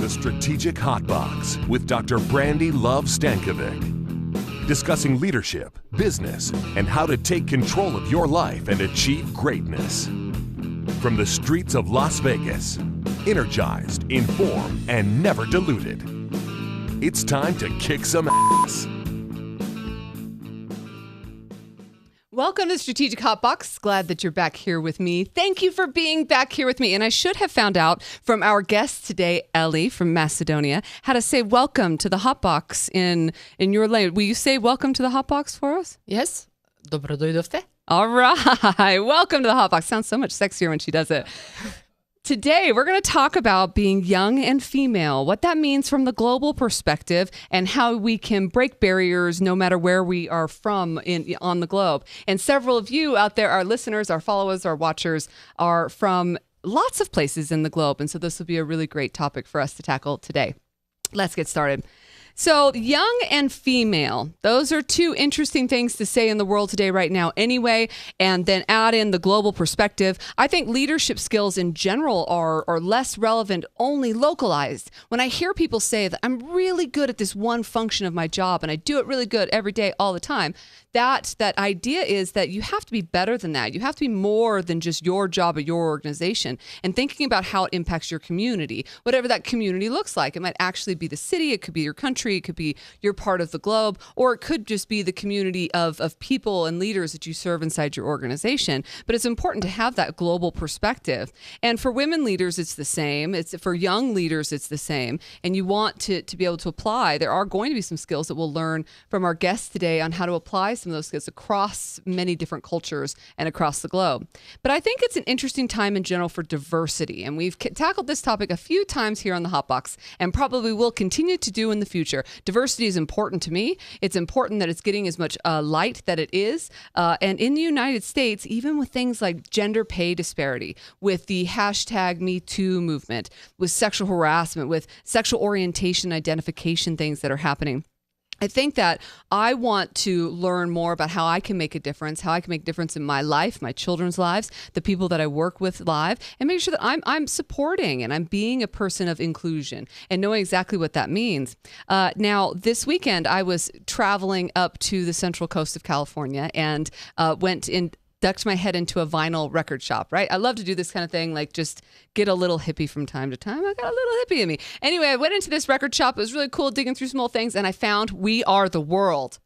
the Strategic Hotbox with Dr. Brandy Love Stankovic. Discussing leadership, business, and how to take control of your life and achieve greatness. From the streets of Las Vegas, energized, informed, and never diluted. It's time to kick some ass. Welcome to Strategic Hotbox. Glad that you're back here with me. Thank you for being back here with me. And I should have found out from our guest today, Ellie from Macedonia, how to say welcome to the Hotbox in your language. Will you say welcome to the Hotbox for us? Yes. Dobro dojdovte. All right. Welcome to the Hotbox. Sounds so much sexier when she does it. Today, we're going to talk about being young and female, what that means from the global perspective, and how we can break barriers no matter where we are from on the globe. And several of you out there, our listeners, our followers, our watchers, are from lots of places in the globe. And so this will be a really great topic for us to tackle today. Let's get started. So young and female, those are two interesting things to say in the world today right now anyway, and then add in the global perspective. I think leadership skills in general are less relevant, only localized. When I hear people say that I'm really good at this one function of my job and I do it really good every day, all the time, that idea is that you have to be better than that. You have to be more than just your job or your organization, and thinking about how it impacts your community, whatever that community looks like. It might actually be the city, it could be your country, it could be your part of the globe, or it could just be the community of people and leaders that you serve inside your organization. But it's important to have that global perspective. And for women leaders, it's the same. It's for young leaders, it's the same. And you want to be able to apply. There are going to be some skills that we'll learn from our guests today on how to apply some of those skills across many different cultures and across the globe. But I think it's an interesting time in general for diversity. And we've tackled this topic a few times here on the Hotbox, and probably will continue to do in the future. Diversity is important to me. It's important that it's getting as much light that it is. And in the United States, even with things like gender pay disparity, with the hashtag #MeToo movement, with sexual harassment, with sexual orientation identification things that are happening, I think that I want to learn more about how I can make a difference, how I can make a difference in my life, my children's lives, the people that I work with live, and make sure that I'm supporting and I'm being a person of inclusion and knowing exactly what that means. Now, this weekend, I was traveling up to the Central Coast of California and ducked my head into a vinyl record shop, right? I love to do this kind of thing, like just get a little hippie from time to time. I got a little hippie in me. Anyway, I went into this record shop. It was really cool, digging through some old things, and I found We Are the World.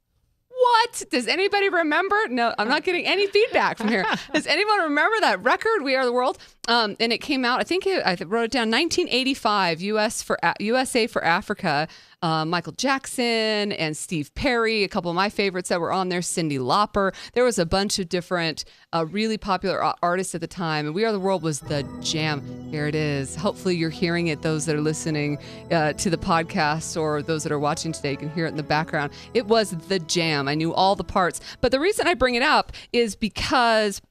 What? Does anybody remember? No, I'm not getting any feedback from here. Does anyone remember that record, We Are the World? And it came out, I wrote it down, 1985, USA for Africa. Michael Jackson and Steve Perry, a couple of my favorites that were on there, Cyndi Lauper. There was a bunch of different really popular artists at the time, and We Are the World was the jam. Here it is. Hopefully you're hearing it, those that are listening to the podcast or those that are watching today, you can hear it in the background. It was the jam. I knew all the parts. But the reason I bring it up is because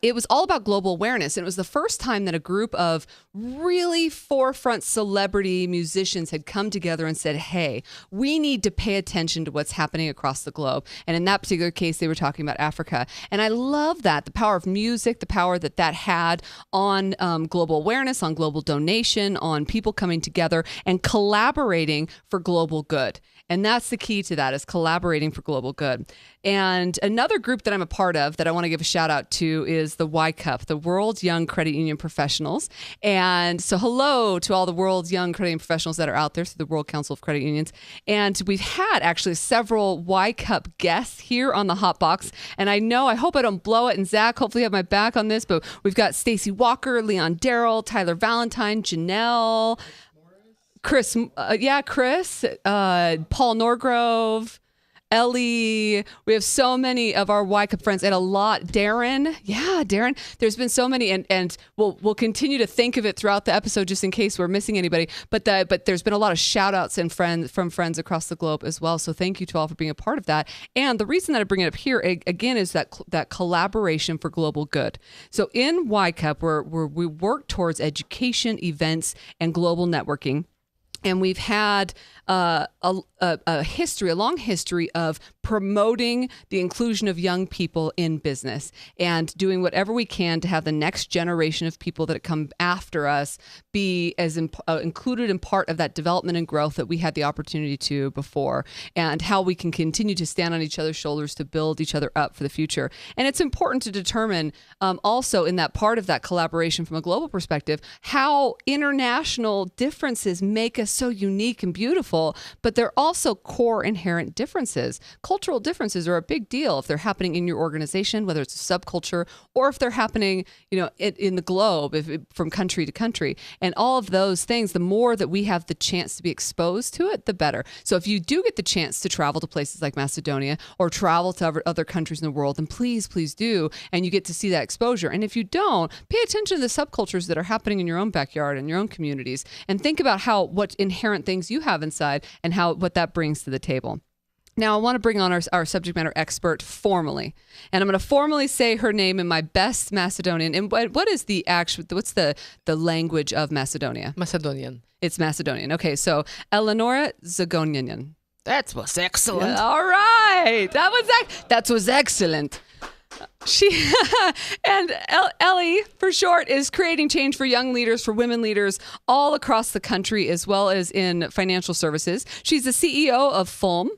it was all about global awareness. And it was the first time that a group of really forefront celebrity musicians had come together and said, hey, we need to pay attention to what's happening across the globe. And in that particular case, they were talking about Africa. And I love that, the power of music, the power that had on global awareness, on global donation, on people coming together and collaborating for global good. And that's the key to that, is collaborating for global good. And another group that I'm a part of that I want to give a shout out to is the YCUP, the World's Young Credit Union Professionals. And so hello to all the World's Young Credit Union Professionals that are out there through the World Council of Credit Unions. And we've had actually several YCUP guests here on the Hotbox. And I hope I don't blow it. And Zach, hopefully you have my back on this, but we've got Stacey Walker, Leon Darrell, Tyler Valentine, Janelle, Chris, Paul Norgrove, Ellie. We have so many of our YCUP friends and a lot. Darren. There's been so many, and we'll continue to think of it throughout the episode just in case we're missing anybody. But there's been a lot of shout outs and from friends across the globe as well. So thank you to all for being a part of that. And the reason that I bring it up here again is that collaboration for global good. So in YCUP, we work towards education, events, and global networking. And we've had a long history of promoting the inclusion of young people in business and doing whatever we can to have the next generation of people that come after us be as included in part of that development and growth that we had the opportunity to before, and how we can continue to stand on each other's shoulders to build each other up for the future. And it's important to determine also in that part of that collaboration from a global perspective, how international differences make us so unique and beautiful, but they're also core inherent differences. Cultural differences are a big deal if they're happening in your organization, whether it's a subculture or if they're happening, in the globe, from country to country. And all of those things, the more that we have the chance to be exposed to it, the better. So if you do get the chance to travel to places like Macedonia or travel to other countries in the world, then please do, and you get to see that exposure. And if you don't, pay attention to the subcultures that are happening in your own backyard and your own communities, and think about what inherent things you have inside and what that brings to the table. Now, I want to bring on our subject matter expert formally, and I'm going to formally say her name in my best Macedonian. And what's the language of Macedonia? Macedonian. It's Macedonian. Okay, so Eleonora Zagonian. That was excellent. Yeah, all right, that was excellent. Ellie, for short, is creating change for young leaders, for women leaders all across the country, as well as in financial services. She's the CEO of FULM,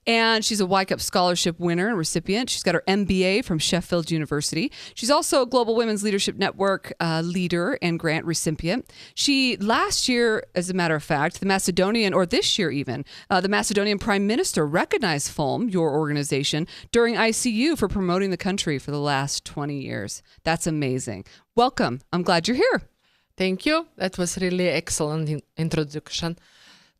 and she's a YCUP scholarship winner and recipient. She's got her MBA from Sheffield University. She's also a Global Women's Leadership Network leader and grant recipient. She, last year, as a matter of fact, this year even, the Macedonian Prime Minister recognized FULM, your organization, during ICU for promoting the country for the last 20 years. That's amazing. Welcome. I'm glad you're here. Thank you. That was really excellent introduction.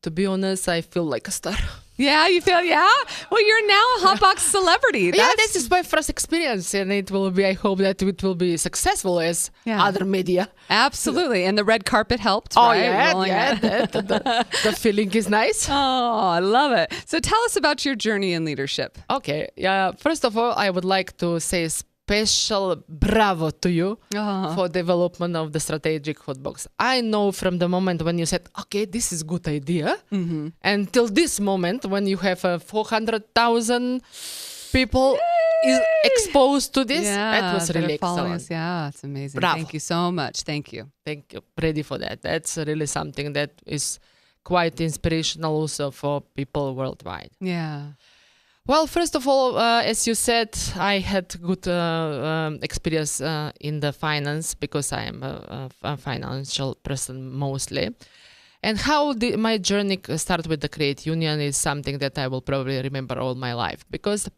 To be honest, I feel like a star. Yeah, you feel, yeah? Well, you're now a Hotbox celebrity. This is my first experience, and I hope that it will be successful as other media. Absolutely. And the red carpet helped, oh, right? Yeah. The feeling is nice. Oh, I love it. So tell us about your journey in leadership. Okay. First of all, I would like to say special bravo to you for development of the strategic hotbox. I know from the moment when you said, okay, this is good idea, until this moment when you have 400,000 people is exposed to this, that was really excellent. Yeah, it's amazing. Bravo. Thank you so much. Thank you. Thank you. Ready for that. That's really something that is quite inspirational also for people worldwide. Yeah. Well, first of all, as you said, I had good experience in the finance because I am a financial person mostly. And how my journey started with the Credit Union is something that I will probably remember all my life. Because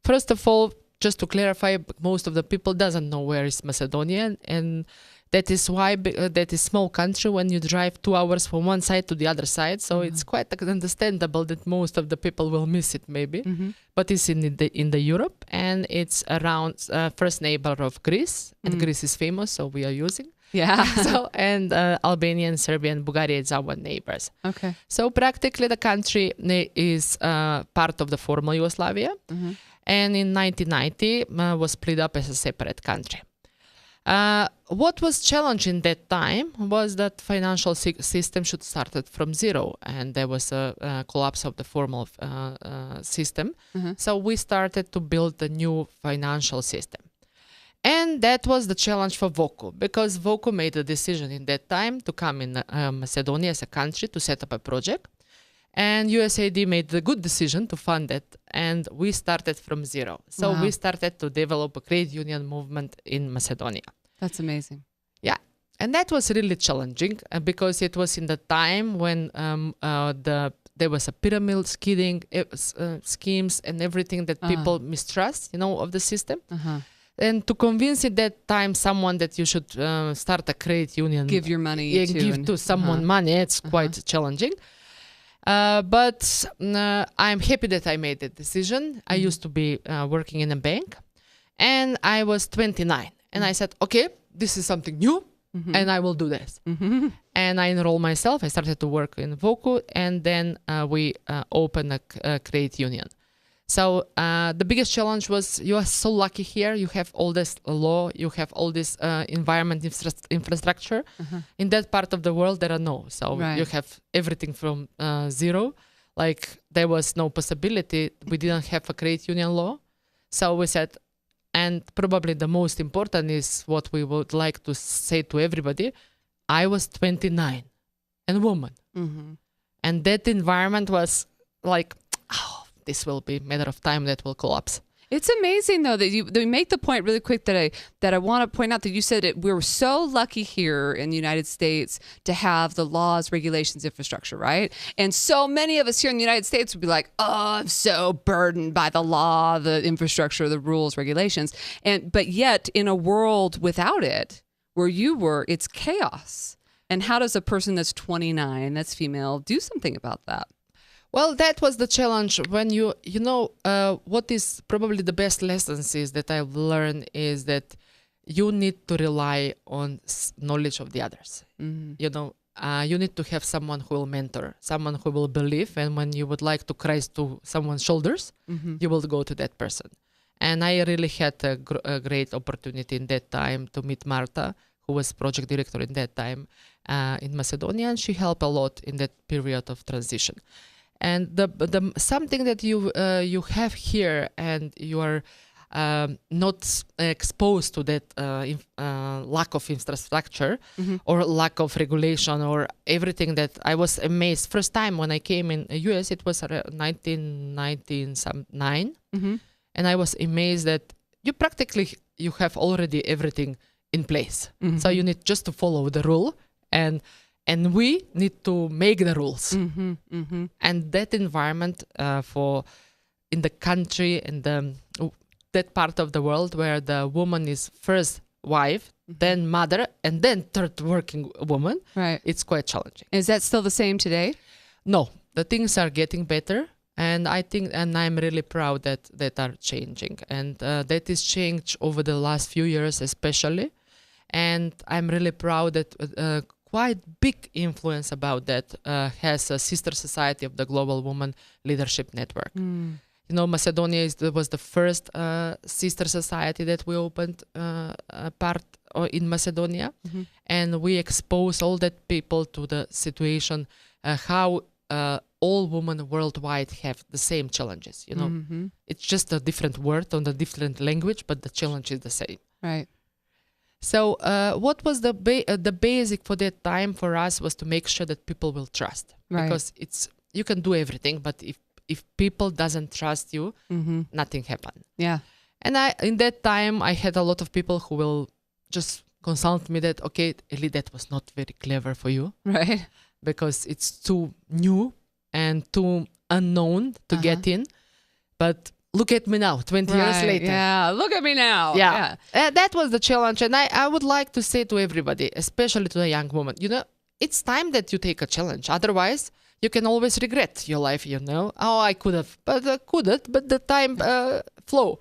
first of all, just to clarify, most of the people doesn't know where is Macedonia, and that is why that is small country when you drive 2 hours from one side to the other side. So it's quite understandable that most of the people will miss it maybe. But it's in the Europe, and it's around first neighbor of Greece, and Greece is famous, so we are using. Yeah. And Albania and Serbia and Bulgaria is our neighbors. Okay. So practically the country is part of the former Yugoslavia, and in 1990 was split up as a separate country. What was challenging that time was that financial system should started from zero, and there was a collapse of the formal system. So we started to build a new financial system. And that was the challenge for VOCU, because VOCU made a decision in that time to come in Macedonia as a country to set up a project. And USAID made the good decision to fund it, and we started from zero. So we started to develop a credit union movement in Macedonia. That's amazing. Yeah, and that was really challenging because it was in the time when there was a pyramid schemes and everything that people mistrust, of the system. And to convince at that time someone that you should start a credit union, give your money to someone money, it's quite challenging. But I'm happy that I made that decision. I used to be working in a bank, and I was 29. And I said, okay, this is something new, and I will do this. And I enrolled myself. I started to work in VOCU, and then we opened a credit union. So the biggest challenge was you are so lucky here. You have all this law, you have all this environment infrastructure. In that part of the world, there are no. So you have everything from zero. Like there was no possibility. We didn't have a credit union law. So we said, and probably the most important is what we would like to say to everybody. I was 29 and a woman. And that environment was like, oh, this will be a matter of time that will collapse. It's amazing though that you make the point really quick that I want to point out that you said we were so lucky here in the United States to have the laws, regulations, infrastructure, right? And so many of us here in the United States would be like, oh, I'm so burdened by the law, the infrastructure, the rules, regulations. But yet in a world without it, where you were, it's chaos. And how does a person that's 29, that's female, do something about that? Well, that was the challenge when you know, what is probably the best lessons is that I've learned is that you need to rely on knowledge of the others. You know, you need to have someone who will mentor, someone who will believe. And when you would like to cry to someone's shoulders, you will go to that person. And I really had a great opportunity in that time to meet Marta, who was project director in that time in Macedonia. And she helped a lot in that period of transition. And the something that you have here, and you are not exposed to that lack of infrastructure or lack of regulation or everything that I was amazed. First time when I came in the US, it was 1999, and I was amazed that you have already everything in place. So you need just to follow the rule, and we need to make the rules. And that environment in the country and that part of the world where the woman is first wife, then mother, and then third working woman, it's quite challenging. Is that still the same today? No, the things are getting better. And I think, and I'm really proud that are changing. And that is changed over the last few years especially. And I'm really proud that quite big influence about that has a sister society of the Global Women Leadership Network. You know, Macedonia was the first sister society that we opened part in Macedonia, and we expose all that people to the situation how all women worldwide have the same challenges. You know, it's just a different word on a different language, but the challenge is the same. Right. So what was the basic for that time for us was to make sure that people will trust. Because you can do everything, but if people doesn't trust you, nothing happen. Yeah. And in that time, I had a lot of people who will just consult me that, okay, Eli, that was not very clever for you. Right. Because it's too new and too unknown to get in. But look at me now, 20 years later. Yeah, look at me now. Yeah. That was the challenge. And I would like to say to everybody, especially to the young woman, you know, it's time that you take a challenge. Otherwise, you can always regret your life, you know. Oh, I could have, but I couldn't, but the time flow.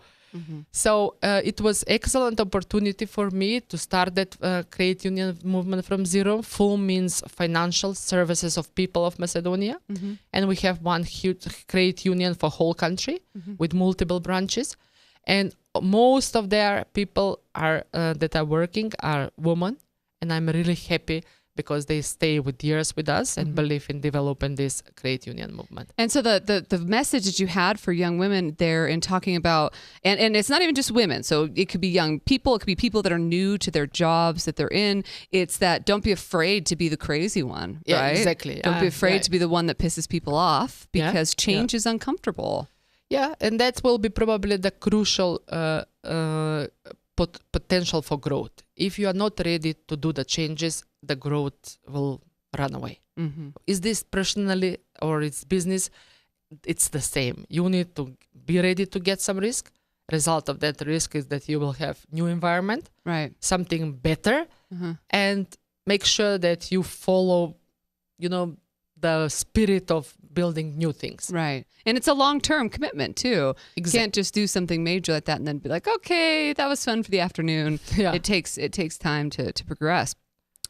So it was excellent opportunity for me to start that credit union movement from zero. Full means financial services of people of Macedonia. And we have one huge credit union for whole country with multiple branches. And most of their people that are working are women. And I'm really happy because they stay with years with us and believe in developing this credit union movement. And so the message that you had for young women there in talking about, and it's not even just women, so it could be young people, it could be people that are new to their jobs that they're in. It's that don't be afraid to be the crazy one, Yeah, right? exactly. Don't be afraid to be the one that pisses people off because change is uncomfortable. Yeah, and that will be probably the crucial potential for growth. If you are not ready to do the changes, the growth will run away. Is this personally or it's business? It's the same. You need to be ready to get some risk. Result of that risk is that you will have new environment, something better, and make sure that you follow, you know, the spirit of building new things. Right. And it's a long-term commitment too. Exactly. You can't just do something major like that and then be like, okay, that was fun for the afternoon. Yeah. It takes time to progress.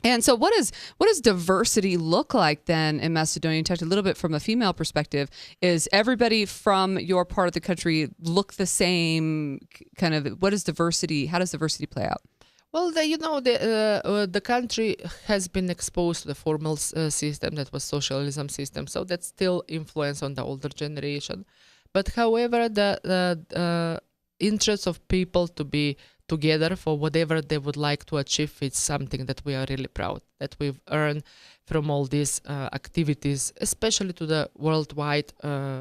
And so what does diversity look like then in Macedonia? You talked a little bit from a female perspective. Is everybody from your part of the country look the same? Kind of, how does diversity play out? Well, the country has been exposed to the formal system that was socialism system, so that's still influence on the older generation. But however, the interest of people to be together for whatever they would like to achieve is something that we are really proud that we've earned from all these activities, especially to the worldwide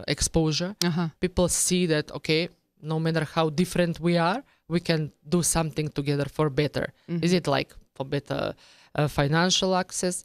exposure. People see that, okay, no matter how different we are, we can do something together for better. Is it like for better financial access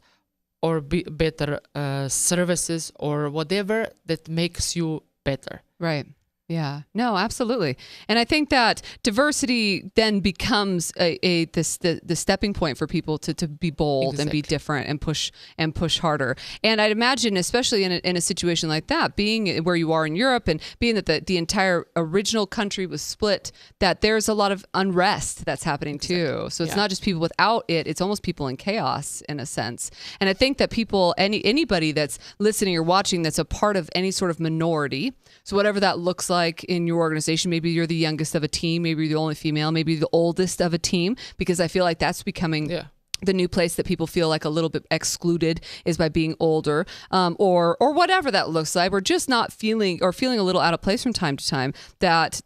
or better services or whatever that makes you better? Right. Yeah, no, absolutely. And I think that diversity then becomes the stepping point for people to be bold and be different and push harder. And I'd imagine, especially in a situation like that, being where you are in Europe and being that the entire original country was split, that there's a lot of unrest that's happening too. So it's not just people without it, it's almost people in chaos in a sense. And I think that people, anybody that's listening or watching that's a part of any sort of minority, so whatever that looks like in your organization, maybe you're the youngest of a team, maybe you're the only female, maybe the oldest of a team, because I feel like that's becoming the new place that people feel like a little bit excluded is by being older, or whatever that looks like, or just not feeling a little out of place from time to time, that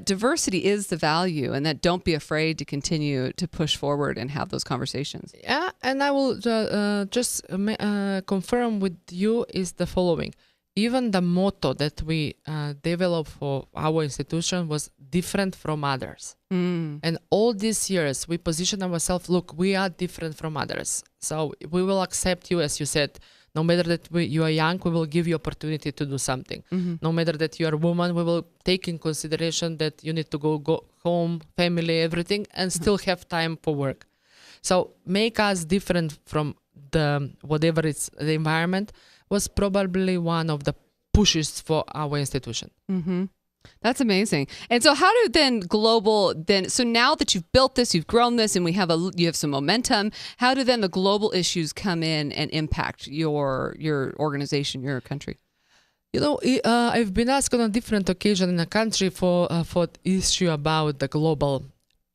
diversity is the value, and that don't be afraid to continue to push forward and have those conversations. Yeah, and I will just confirm with you is the following. Even the motto that we developed for our institution was different from others. And all these years, we position ourselves, look, we are different from others. So we will accept you, as you said, no matter that you are young, we will give you opportunity to do something. No matter that you are a woman, we will take in consideration that you need to go home, family, everything, and still have time for work. So make us different from whatever it's the environment was probably one of the pushes for our institution. That's amazing. And so how do so now that you've built this, you've grown this, and you have some momentum, how do then the global issues come in and impact your organization, your country? You know, I've been asked on a different occasion in the country for issue about the global.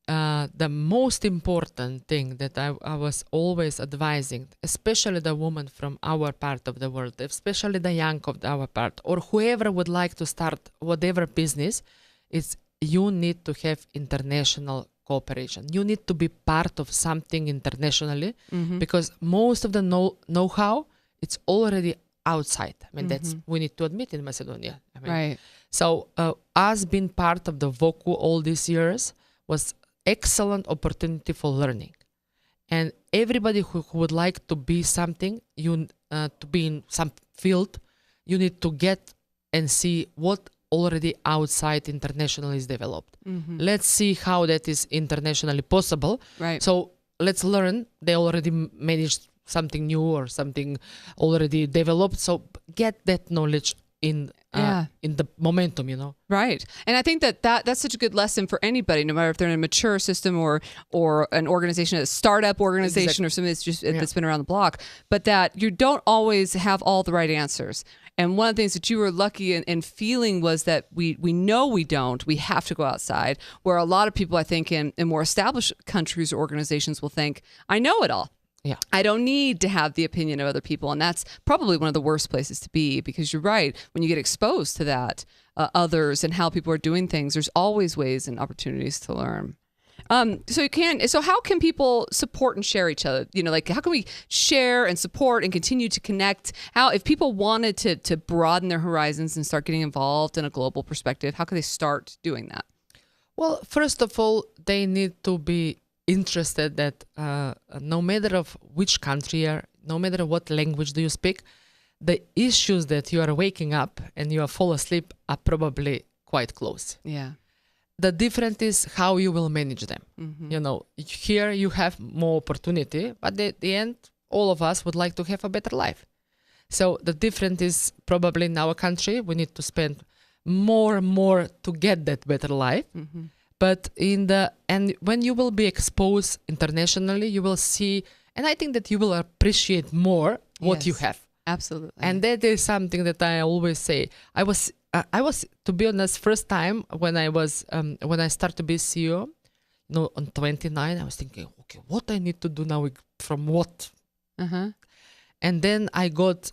The most important thing that I was always advising, especially the women from our part of the world, especially the young of our part, or whoever would like to start whatever business, is you need to have international cooperation. You need to be part of something internationally, because most of the know-how, it's already outside. I mean, that's we need to admit in Macedonia. I mean, right. So us being part of the VOCU all these years was excellent opportunity for learning, and everybody who would like to be something, to be in some field, you need to get and see what already outside internationally is developed. Let's see how that is internationally possible. Right. So let's learn. They already managed something new or something already developed. So get that knowledge in the momentum, you know. Right. And I think that's such a good lesson for anybody, no matter if they're in a mature system or an organization, a startup organization, or something that's been around the block, but that you don't always have all the right answers. And one of the things that you were lucky in feeling was that we know we have to go outside, where a lot of people, I think, in more established countries or organizations will think, I know it all. Yeah, I don't need to have the opinion of other people. And that's probably one of the worst places to be, because you're right. When you get exposed to that, others and how people are doing things, there's always ways and opportunities to learn. So how can people support and share each other? You know, like how can we share and support and continue to connect? How, if people wanted to broaden their horizons and start getting involved in a global perspective, how can they start doing that? Well, first of all, they need to be interested that no matter of which country you are, no matter what language do you speak, the issues that you are waking up and you are fall asleep are probably quite close. Yeah. The difference is how you will manage them. You know, here you have more opportunity, but at the end, all of us would like to have a better life. So the difference is probably in our country, we need to spend more and more to get that better life. But and when you will be exposed internationally, you will see And I think that you will appreciate more what you Yes. have. Absolutely. And that is something that I always say. I was, to be honest, first time when I started to be CEO, on 29, I was thinking, okay, what I need to do now from what? uh-huh. And then I got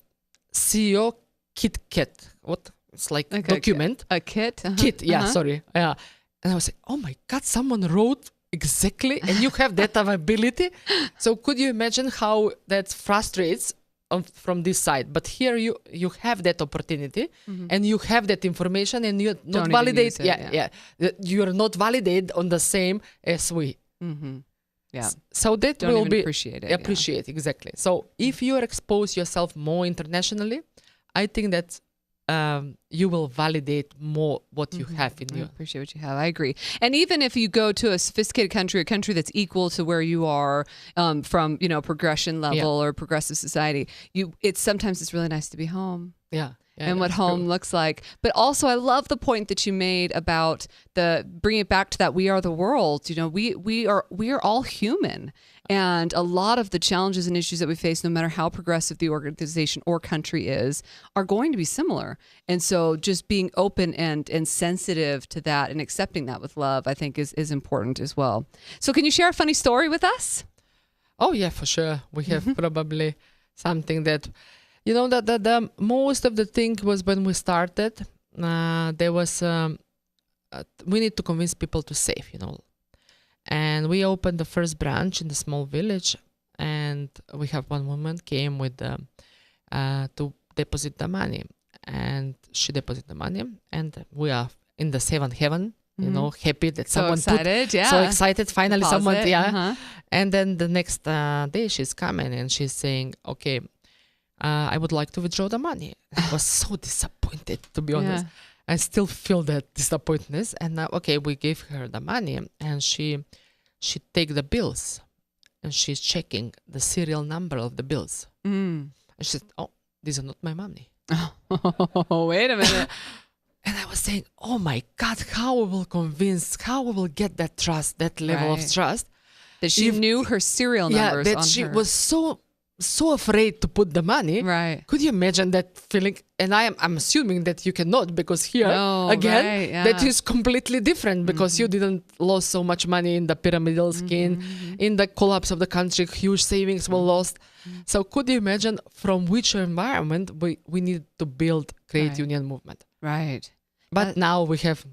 CEO KitKat. What? It's like document. A kit? Uh-huh. Kit, yeah, Uh-huh. sorry. Yeah. And I was like, oh my God, someone wrote exactly, and you have that ability. So could you imagine how that frustrates from this side? But here you have that opportunity, and you have that information, and you not Don't even validate. use it, Yeah. You are not validated on the same as we. Mm-hmm. Yeah. So that Don't will even be appreciate it. appreciate exactly. So if you expose yourself more internationally, I think that you will validate more what you have in I you. appreciate what you have. I agree. And even if you go to a sophisticated country, a country that's equal to where you are from, progression level or progressive society, sometimes it's really nice to be home. Yeah. And what home looks like. But also, I love the point that you made about bringing it back to that we are the world. We are all human, and a lot of the challenges and issues that we face, no matter how progressive the organization or country is, are going to be similar. And so, just being open and sensitive to that and accepting that with love, I think is important as well. So, can you share a funny story with us? Oh yeah, for sure. We have probably something that. That the most of the thing was when we started, there was, we need to convince people to save, And we opened the first branch in the small village, and we have one woman came with to deposit the money, and she deposited the money, and we are in the seventh heaven, happy that So someone excited, yeah. so excited, finally Deposit, someone, yeah. uh-huh. And then the next day she's coming and she's saying, okay, I would like to withdraw the money. I was so disappointed, to be honest. I still feel that disappointment. And now, okay, we gave her the money, and she take the bills, and she's checking the serial number of the bills. Mm. And she said, oh, these are not my money. Oh, wait a minute. And I was saying, oh my God, how we will get that trust, that level of trust. That she knew her serial numbers that on she her. was so afraid to put the money. Right. Could you imagine that feeling? And I'm assuming that you cannot, because here that is completely different, because you didn't lose so much money in the pyramidal scheme, in the collapse of the country, huge savings were lost. So could you imagine from which environment we need to build Credit Union movement? Right. But now we have,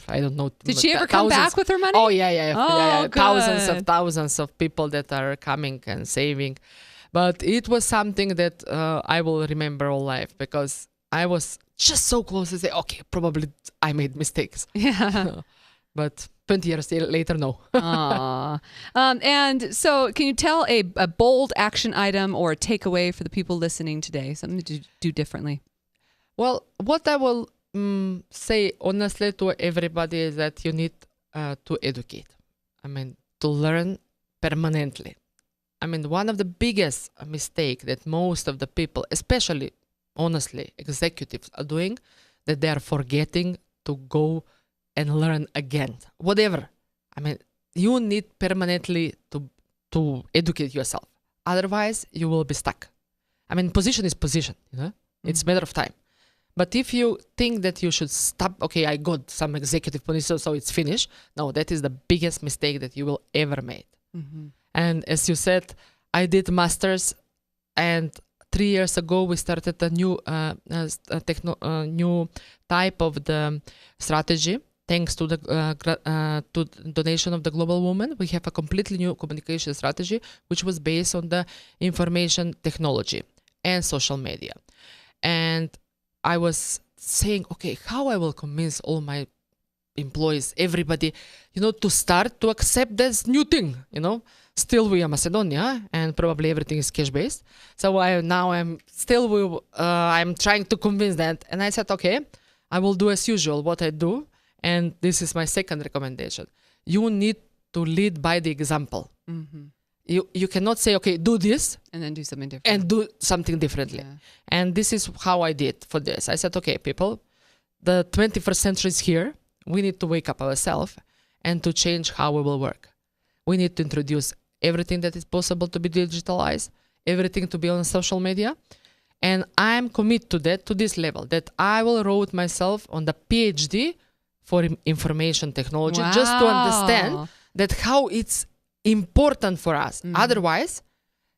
I don't know. Did she ever come back with her money? Oh, yeah. Oh, good. Thousands of people that are coming and saving. But it was something that I will remember all life, because I was just so close to say, okay, probably I made mistakes. Yeah. But 20 years later, no. Aww. And so can you tell a bold action item or a takeaway for the people listening today, something to do differently? Well, what I will say honestly to everybody is that you need to educate. To learn permanently. One of the biggest mistake that most of the people, especially, honestly, executives are doing, that they are forgetting to go and learn again. Whatever. You need permanently to educate yourself. Otherwise, you will be stuck. Position is position. It's a matter of time. But if you think that you should stop, okay, I got some executive position, so it's finished. No, that is the biggest mistake that you will ever make. Mm-hmm. And as you said, I did masters, and 3 years ago we started a new new type of the strategy. Thanks to the donation of the Global Woman, we have a completely new communication strategy, which was based on the information technology and social media. And I was saying, okay, how I will convince all my employees, everybody, to start to accept this new thing, Still we are Macedonia, and probably everything is cash based. So I'm trying to convince that. And I said, okay, I will do as usual what I do. And this is my second recommendation. You need to lead by the example. Mm-hmm. You cannot say, okay, do this. And then do something different. And do something differently. Yeah. And this is how I did for this. I said, okay, people, the 21st century is here. We need to wake up ourselves and to change how we will work. We need to introduce everything that is possible to be digitalized, everything to be on social media. And I'm committed to that, to this level, that I will write myself on the PhD for information technology, just to understand that how it's important for us. Otherwise,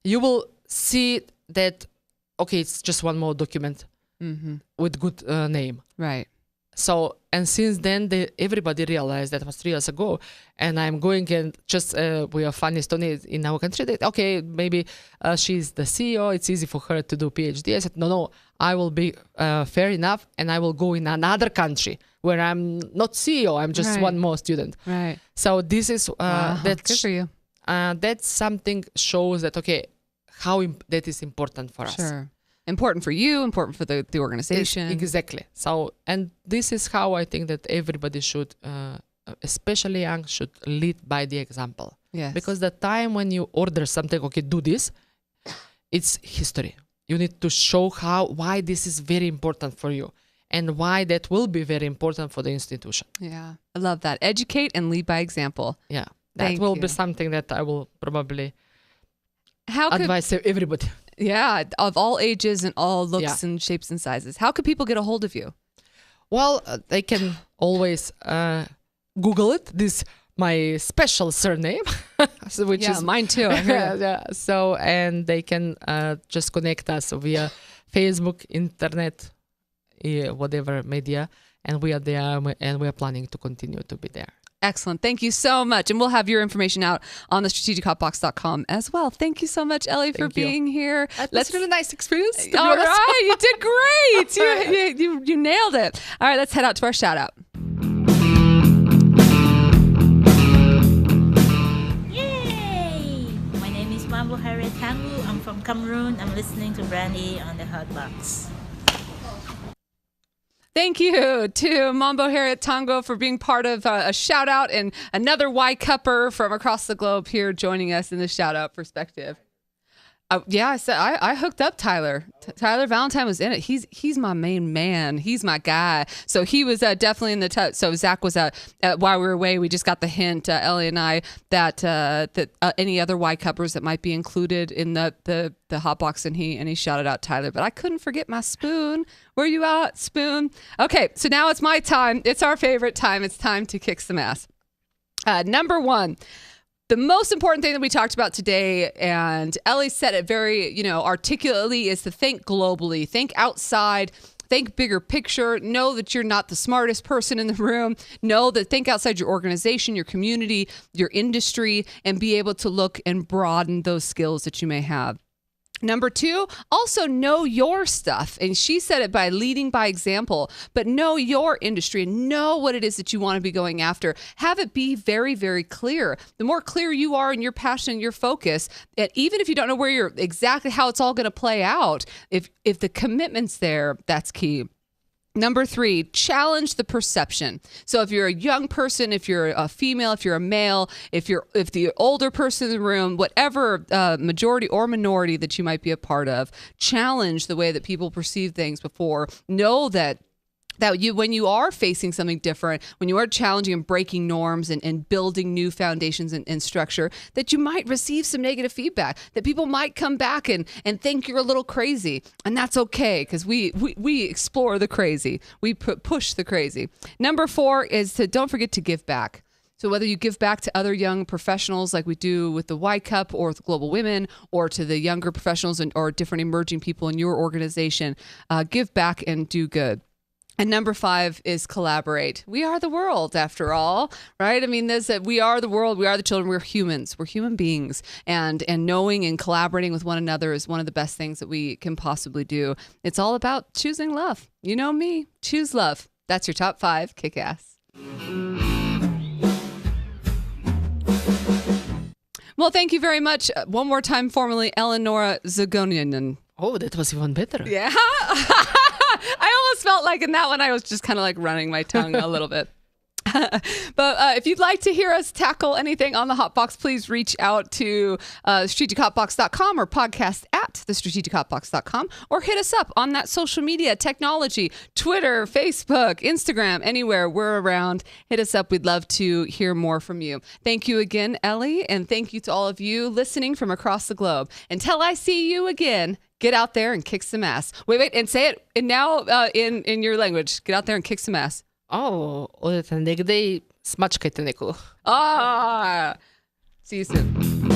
you will see that, okay, it's just one more document with good name. Right. So, and since then, everybody realized that was 3 years ago. And I'm going and just, we are funny Stony in our country that, okay, maybe she's the CEO. It's easy for her to do PhD. I said, no, I will be fair enough. And I will go in another country where I'm not CEO. I'm just one more student. Right. So this is, Good for you. That's something shows that, okay, how that is important for us. Sure. Important for you, important for the organization. Exactly. So, and this is how I think that everybody should, especially young, should lead by the example. Yes. Because the time when you order something, okay, do this, it's history. You need to show why this is very important for you and why that will be very important for the institution. Yeah. I love that. Educate and lead by example. Yeah. That will be something that I will probably advise everybody. Yeah, of all ages and all looks and shapes and sizes. How could people get a hold of you? Well, they can always Google it. This my special surname, which is mine too. So, and they can just connect us via Facebook, internet, whatever media, and we are there, and we are planning to continue to be there. Excellent. Thank you so much. And we'll have your information out on the strategichotbox.com as well. Thank you so much, Ellie, for being here. That's really nice experience. All right. You did great. You nailed it. All right. Let's head out to our shout out. Yay! My name is Mambo Harriet Hangu. I'm from Cameroon. I'm listening to Brandy on the Hotbox. Thank you to Mambo Harriet Tango for being part of a shout out and another Y-Cupper from across the globe here joining us in the shout out perspective. I hooked up Tyler. Tyler Valentine was in it. He's my main man. He's my guy. So he was definitely in the so Zach was while we were away. We just got the hint, Ellie and I, that any other Y-Cuppers that might be included in the hot box, and he shouted out Tyler. But I couldn't forget my Spoon. Where you at, Spoon? Okay, so now it's my time. It's our favorite time. It's time to kick some ass. Number one. The most important thing that we talked about today, and Ellie said it very, articulately, is to think globally, think outside, think bigger picture, know that you're not the smartest person in the room, think outside your organization, your community, your industry, and be able to look and broaden those skills that you may have. Number two, also know your stuff. And she said it by leading by example, but know your industry and know what it is that you want to be going after. Have it be very, very clear. The more clear you are in your passion and your focus, and even if you don't know where you're exactly how it's all going to play out, if the commitment's there, that's key. Number three, challenge the perception. So if you're a young person, if you're a female, if you're a male, if the older person in the room, whatever majority or minority that you might be a part of, challenge the way that people perceive things before. Know that when you are facing something different, when you are challenging and breaking norms and building new foundations and structure, that you might receive some negative feedback, that people might come back and think you're a little crazy. And that's okay, because we explore the crazy. We push the crazy. Number four is to don't forget to give back. So whether you give back to other young professionals like we do with the Y-Cup or with Global Women, or to the younger professionals or different emerging people in your organization, give back and do good. And number five is collaborate. We are the world, after all, right? I mean, we are the world. We are the children. We're humans. We're human beings. And knowing and collaborating with one another is one of the best things that we can possibly do. It's all about choosing love. You know me. Choose love. That's your top five. Kick ass. Well, thank you very much. One more time, formally, Eleonora Zagonian. Oh, that was even better. Yeah. I almost felt like in that one, I was just kind of like running my tongue a little bit. But if you'd like to hear us tackle anything on the Hotbox, please reach out to strategichotbox.com or podcast at thestrategichotbox.com or hit us up on that social media technology, Twitter, Facebook, Instagram, anywhere we're around. Hit us up. We'd love to hear more from you. Thank you again, Ellie, and thank you to all of you listening from across the globe. Until I see you again, get out there and kick some ass. Wait, and say it and now in your language. Get out there and kick some ass. Одете негде и смачкајте некого. See you soon.